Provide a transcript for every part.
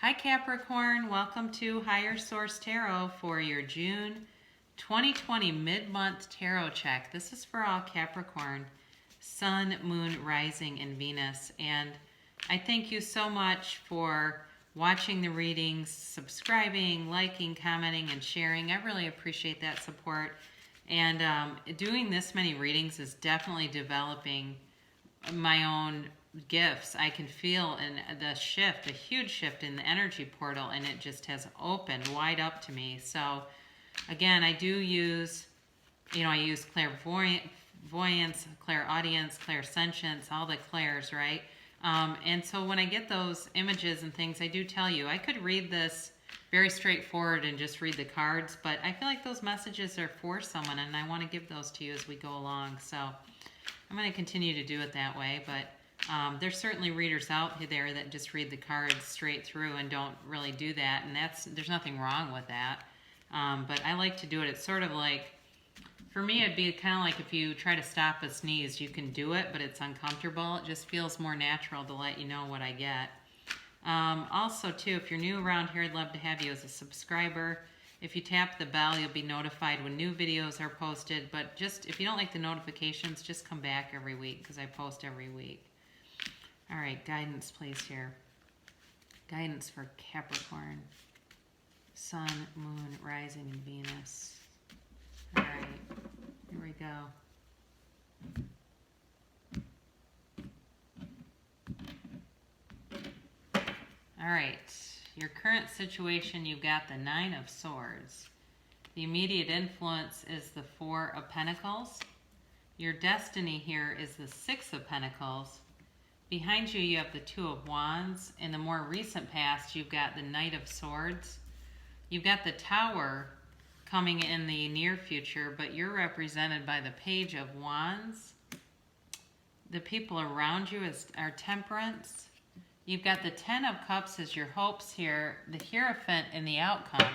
Hi Capricorn, welcome to Higher Source Tarot for your June 2020 mid-month tarot check. This is for all Capricorn, Sun, Moon, Rising, and Venus. And I thank you so much for watching the readings, subscribing, liking, commenting, and sharing. I really appreciate that support. And doing this many readings is definitely developing my own gifts. I can feel the shift, a huge shift in the energy portal, and it just has opened wide up to me. So again, I do use, I use clairvoyance, clairaudience, clairsentience, all the clairs, right? And so when I get those images and things, I do tell you, I could read this very straightforward and just read the cards, but I feel like those messages are for someone, and I want to give those to you as we go along. So I'm going to continue to do it that way, but there's certainly readers out there that just read the cards straight through and don't really do that, and there's nothing wrong with that. But I like to do it. It's sort of like, for me, it'd be kind of like if you try to stop a sneeze. You can do it, but it's uncomfortable. It just feels more natural to let you know what I get. Also, too, if you're new around here, I'd love to have you as a subscriber. If you tap the bell, you'll be notified when new videos are posted. But just if you don't like the notifications, just come back every week because I post every week. All right, guidance, please, here. Guidance for Capricorn, Sun, Moon, Rising, and Venus. All right, here we go. All right, your current situation, you've got the Nine of Swords. The immediate influence is the Four of Pentacles. Your destiny here is the Six of Pentacles. Behind you, you have the Two of Wands. In the more recent past, you've got the Knight of Swords. You've got the Tower coming in the near future, but you're represented by the Page of Wands. The people around you are Temperance. You've got the Ten of Cups as your hopes here, the Hierophant in the outcome.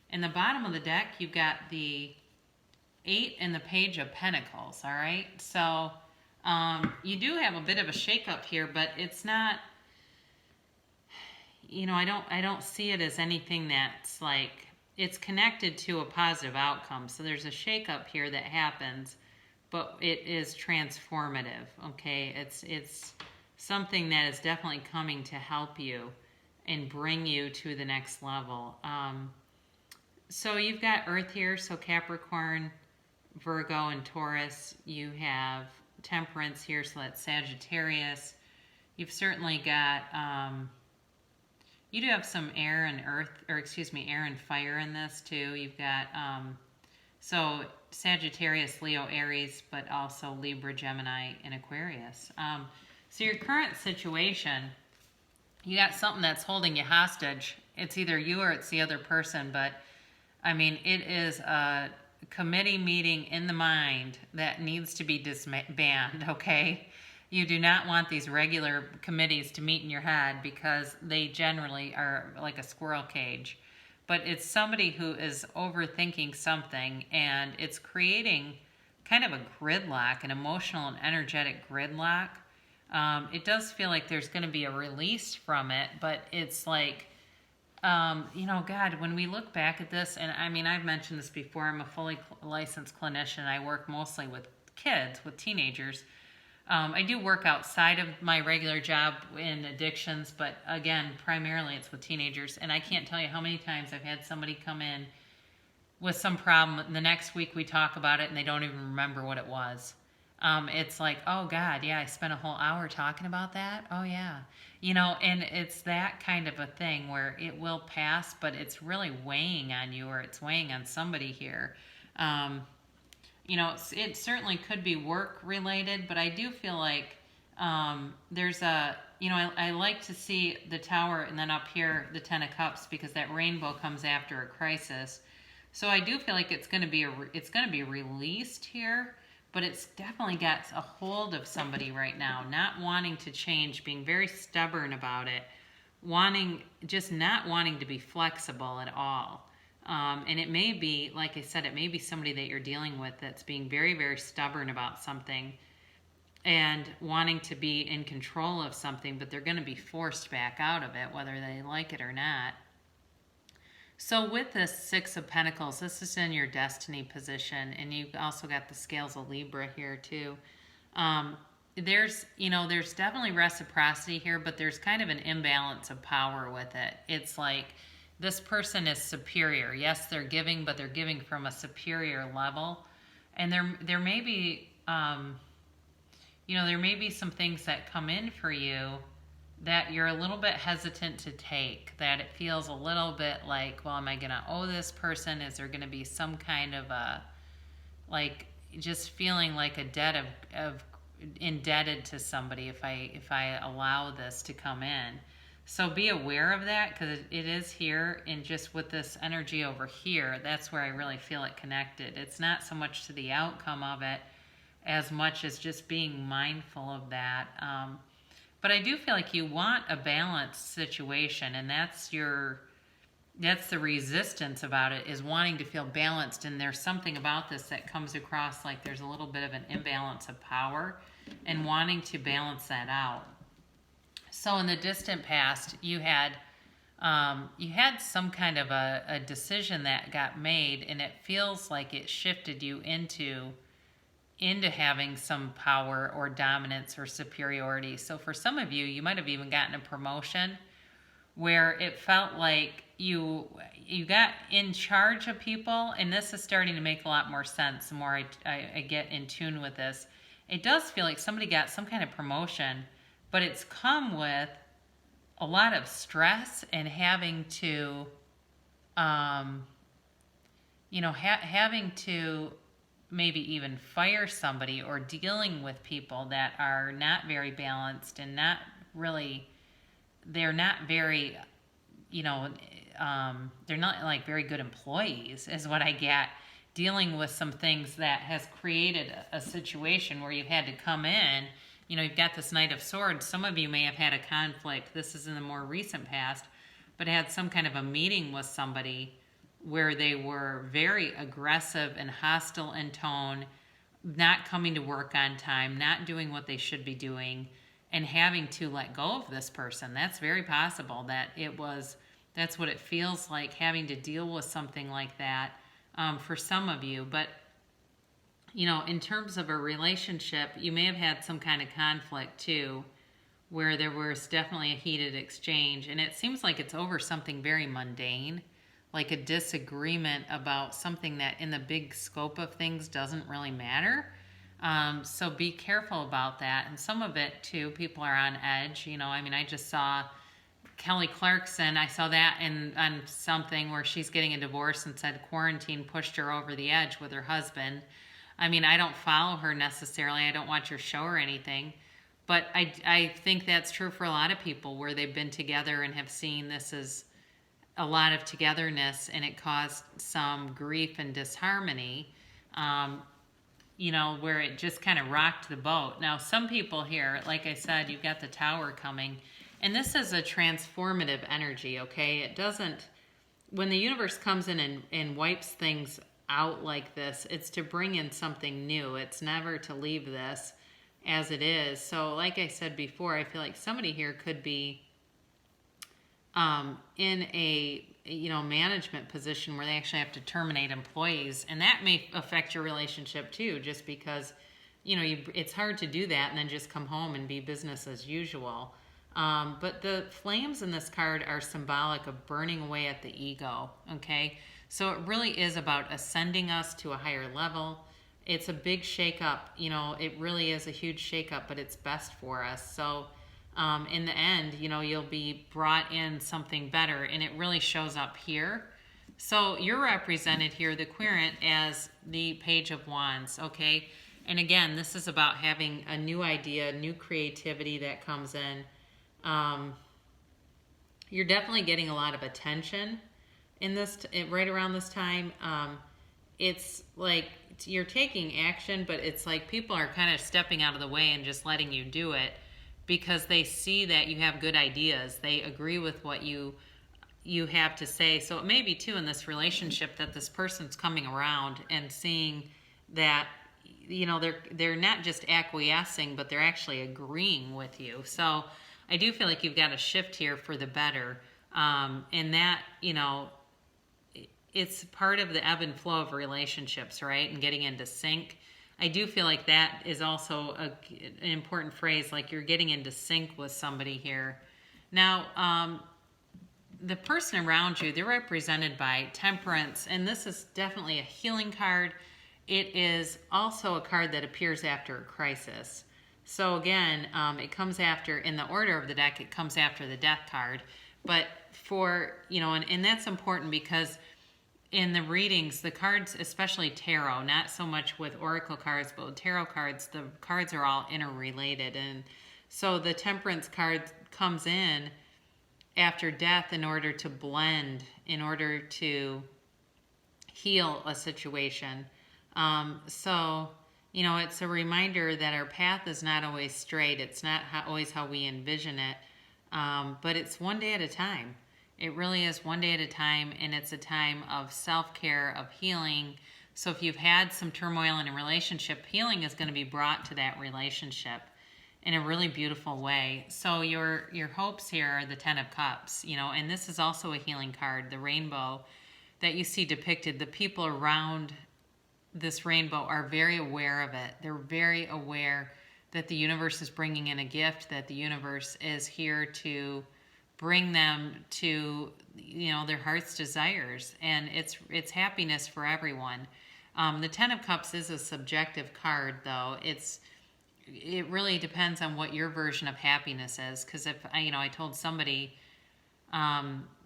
In the bottom of the deck, you've got the Eight and the Page of Pentacles, all right? So you do have a bit of a shakeup here, but it's not, I don't see it as anything that's like, it's connected to a positive outcome. So there's a shakeup here that happens, but it is transformative, okay? It's something that is definitely coming to help you and bring you to the next level. So you've got Earth here, so Capricorn, Virgo, and Taurus. You have Temperance here, so that's Sagittarius. You've certainly got, you do have some air and earth, air and fire in this too. You've got, so Sagittarius, Leo, Aries, but also Libra, Gemini, and Aquarius. So your current situation, you got something that's holding you hostage. It's either you or it's the other person, but I mean, it is a committee meeting in the mind that needs to be disbanded, okay? You do not want these regular committees to meet in your head because they generally are like a squirrel cage. But it's somebody who is overthinking something, and it's creating kind of a gridlock, an emotional and energetic gridlock. It does feel like there's going to be a release from it, but it's like, God, when we look back at this, and I mean, I've mentioned this before, I'm a fully licensed clinician. I work mostly with kids, with teenagers. I do work outside of my regular job in addictions, but again, primarily it's with teenagers. And I can't tell you how many times I've had somebody come in with some problem, and the next week we talk about it and they don't even remember what it was. It's like, oh God, yeah, I spent a whole hour talking about that. Oh yeah. And it's that kind of a thing where it will pass, but it's really weighing on you, or it's weighing on somebody here. It certainly could be work related, but I do feel like, there's a, I like to see the Tower and then up here, the Ten of Cups, because that rainbow comes after a crisis. So I do feel like it's going to be released here. But it's definitely got a hold of somebody right now, not wanting to change, being very stubborn about it, just not wanting to be flexible at all. And it may be, like I said, it may be somebody that you're dealing with that's being very, very stubborn about something. and wanting to be in control of something, but they're going to be forced back out of it, whether they like it or not. So with this Six of Pentacles, this is in your destiny position, and you've also got the scales of Libra here too. There's definitely reciprocity here, but there's kind of an imbalance of power with it. It's like this person is superior. Yes, they're giving, but they're giving from a superior level. And there may be, there may be some things that come in for you that you're a little bit hesitant to take, that it feels a little bit like, well, am I going to owe this person? Is there going to be some kind of a, like, just feeling like a debt of indebted to somebody if I allow this to come in? So be aware of that, because it is here, and just with this energy over here, that's where I really feel it connected. It's not so much to the outcome of it as much as just being mindful of that. But I do feel like you want a balanced situation, and that's the resistance about it, is wanting to feel balanced. And there's something about this that comes across like there's a little bit of an imbalance of power, and wanting to balance that out. So in the distant past, you had some kind of a decision that got made, and it feels like it shifted you into having some power or dominance or superiority. So for some of you, you might have even gotten a promotion where it felt like you got in charge of people, and this is starting to make a lot more sense the more I get in tune with this. It does feel like somebody got some kind of promotion, but it's come with a lot of stress and having to, having to maybe even fire somebody, or dealing with people that are not very balanced and they're not very, they're not like very good employees, is what I get. Dealing with some things that has created a situation where you've had to come in. You've got this Knight of Swords. Some of you may have had a conflict. This is in the more recent past, but had some kind of a meeting with somebody where they were very aggressive and hostile in tone, not coming to work on time, not doing what they should be doing, and having to let go of this person. That's very possible that's what it feels like, having to deal with something like that for some of you. But in terms of a relationship, you may have had some kind of conflict too, where there was definitely a heated exchange, and it seems like it's over something very mundane, like a disagreement about something that in the big scope of things doesn't really matter. So be careful about that. And some of it too, people are on edge. I just saw Kelly Clarkson. I saw that on something where she's getting a divorce, and said quarantine pushed her over the edge with her husband. I don't follow her necessarily. I don't watch her show or anything. But I think that's true for a lot of people, where they've been together and have seen this as a lot of togetherness, and it caused some grief and disharmony, where it just kind of rocked the boat. Now, some people here, like I said, you've got the Tower coming, and this is a transformative energy, okay? It doesn't, when the universe comes in and wipes things out like this, it's to bring in something new. It's never to leave this as it is. So like I said before, I feel like somebody here could be in a management position where they actually have to terminate employees, and that may affect your relationship too, just because it's hard to do that and then just come home and be business as usual. But the flames in this card are symbolic of burning away at the ego, okay? So it really is about ascending us to a higher level. It's a big shakeup, it really is a huge shakeup, but it's best for us. So in the end, you'll be brought in something better, and it really shows up here. So you're represented here, the Querent, as the Page of Wands, okay? And again, this is about having a new idea, new creativity that comes in. You're definitely getting a lot of attention in this, right around this time. It's like you're taking action, but it's like people are kind of stepping out of the way and just letting you do it, because they see that you have good ideas. They agree with what you have to say. So it may be too in this relationship that this person's coming around and seeing that they're not just acquiescing, but they're actually agreeing with you. So I do feel like you've got a shift here for the better. And that, it's part of the ebb and flow of relationships, right? And getting into sync. I do feel like that is also an important phrase, like you're getting into sync with somebody here. Now, the person around you, they're represented by Temperance, and this is definitely a healing card. It is also a card that appears after a crisis. So again, it comes after, in the order of the deck, it comes after the Death card. But and that's important because in the readings, the cards, especially tarot, not so much with oracle cards, but with tarot cards, the cards are all interrelated. And so the Temperance card comes in after death in order to blend, in order to heal a situation. It's a reminder that our path is not always straight. It's not always how we envision it, but it's one day at a time. It really is one day at a time, and it's a time of self-care, of healing. So if you've had some turmoil in a relationship, healing is going to be brought to that relationship in a really beautiful way. So your hopes here are the Ten of Cups, and this is also a healing card, the rainbow that you see depicted. The people around this rainbow are very aware of it. They're very aware that the universe is bringing in a gift, that the universe is here to bring them to, their heart's desires, and it's happiness for everyone. The Ten of Cups is a subjective card, though. It really depends on what your version of happiness is. Because if I told somebody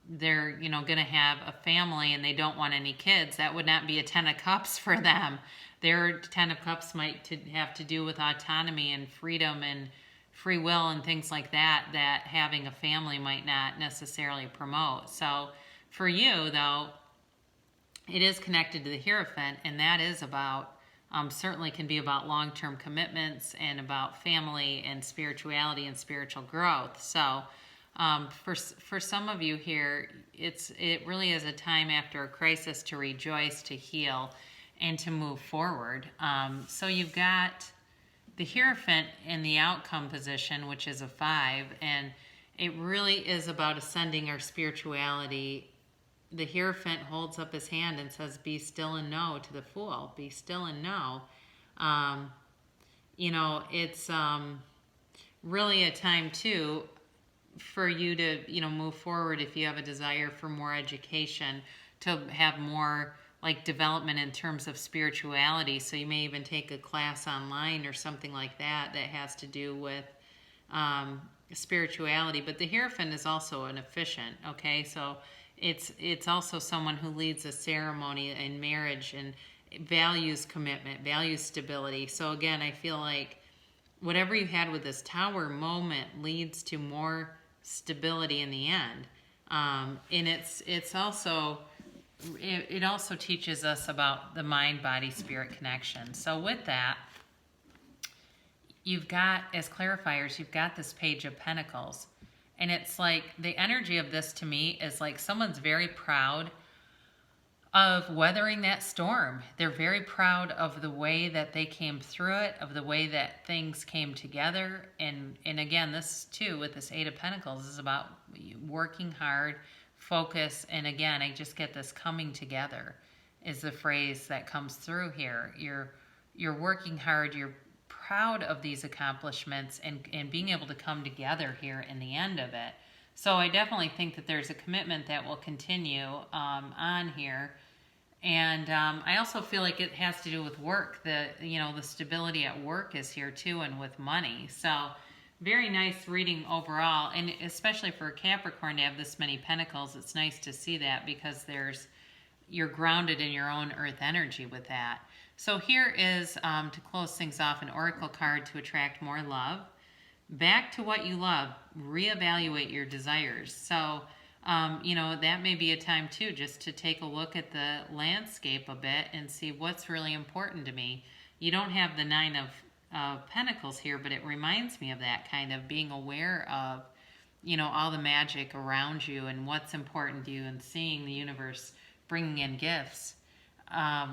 they're going to have a family and they don't want any kids, that would not be a Ten of Cups for them. Their Ten of Cups might have to do with autonomy and freedom and free will and things like that having a family might not necessarily promote. So for you, though, it is connected to the Hierophant, and that is about certainly can be about long-term commitments and about family and spirituality and spiritual growth. So for some of you here, it really is a time after a crisis to rejoice, to heal, and to move forward. So you've got the Hierophant in the outcome position, which is a 5, and it really is about ascending our spirituality. The Hierophant holds up his hand and says, "Be still and know," to the Fool. Be still and know. It's really a time, too, for you to, move forward if you have a desire for more education, to have more, like, development in terms of spirituality. So you may even take a class online or something like that has to do with spirituality. But the Hierophant is also an officiant, okay? So it's also someone who leads a ceremony in marriage and values commitment, values stability. So again, I feel like whatever you had with this Tower moment leads to more stability in the end. And it also teaches us about the mind, body, spirit connection. So with that, you've got, as clarifiers, you've got this Page of Pentacles. And it's like the energy of this to me is like someone's very proud of weathering that storm. They're very proud of the way that they came through it, of the way that things came together. And again, this too, with this Eight of Pentacles, is about working hard, focus. And again, I just get this coming together is the phrase that comes through here. You're working hard, you're proud of these accomplishments and being able to come together here in the end of it. So I definitely think that there's a commitment that will continue on here. And I also feel like it has to do with work. The stability at work is here too, and with money. So very nice reading overall. And especially for a Capricorn to have this many pentacles, it's nice to see that because you're grounded in your own earth energy with that. So here is, to close things off, an oracle card to attract more love. Back to what you love. Reevaluate your desires. So, that may be a time too, just to take a look at the landscape a bit and see what's really important to me. You don't have the Nine of Pentacles here, but it reminds me of that, kind of being aware of, all the magic around you and what's important to you, and seeing the universe bringing in gifts.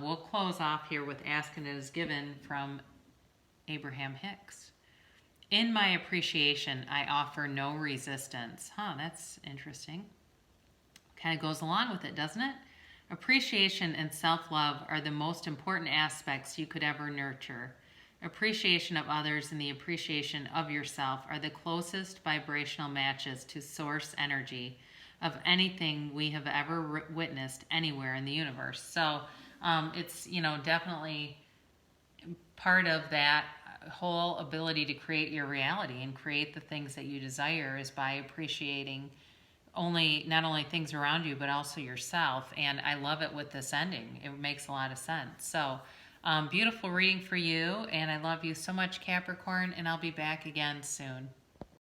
we'll close off here with Ask and It Is Given from Abraham Hicks. In my appreciation, I offer no resistance. That's interesting. Kind of goes along with it, doesn't it? Appreciation and self-love are the most important aspects you could ever nurture. Appreciation of others and the appreciation of yourself are the closest vibrational matches to source energy of anything we have ever witnessed anywhere in the universe. So it's, definitely part of that whole ability to create your reality and create the things that you desire is by appreciating not only things around you, but also yourself. And I love it with this ending. It makes a lot of sense. So beautiful reading for you. And I love you so much, Capricorn. And I'll be back again soon.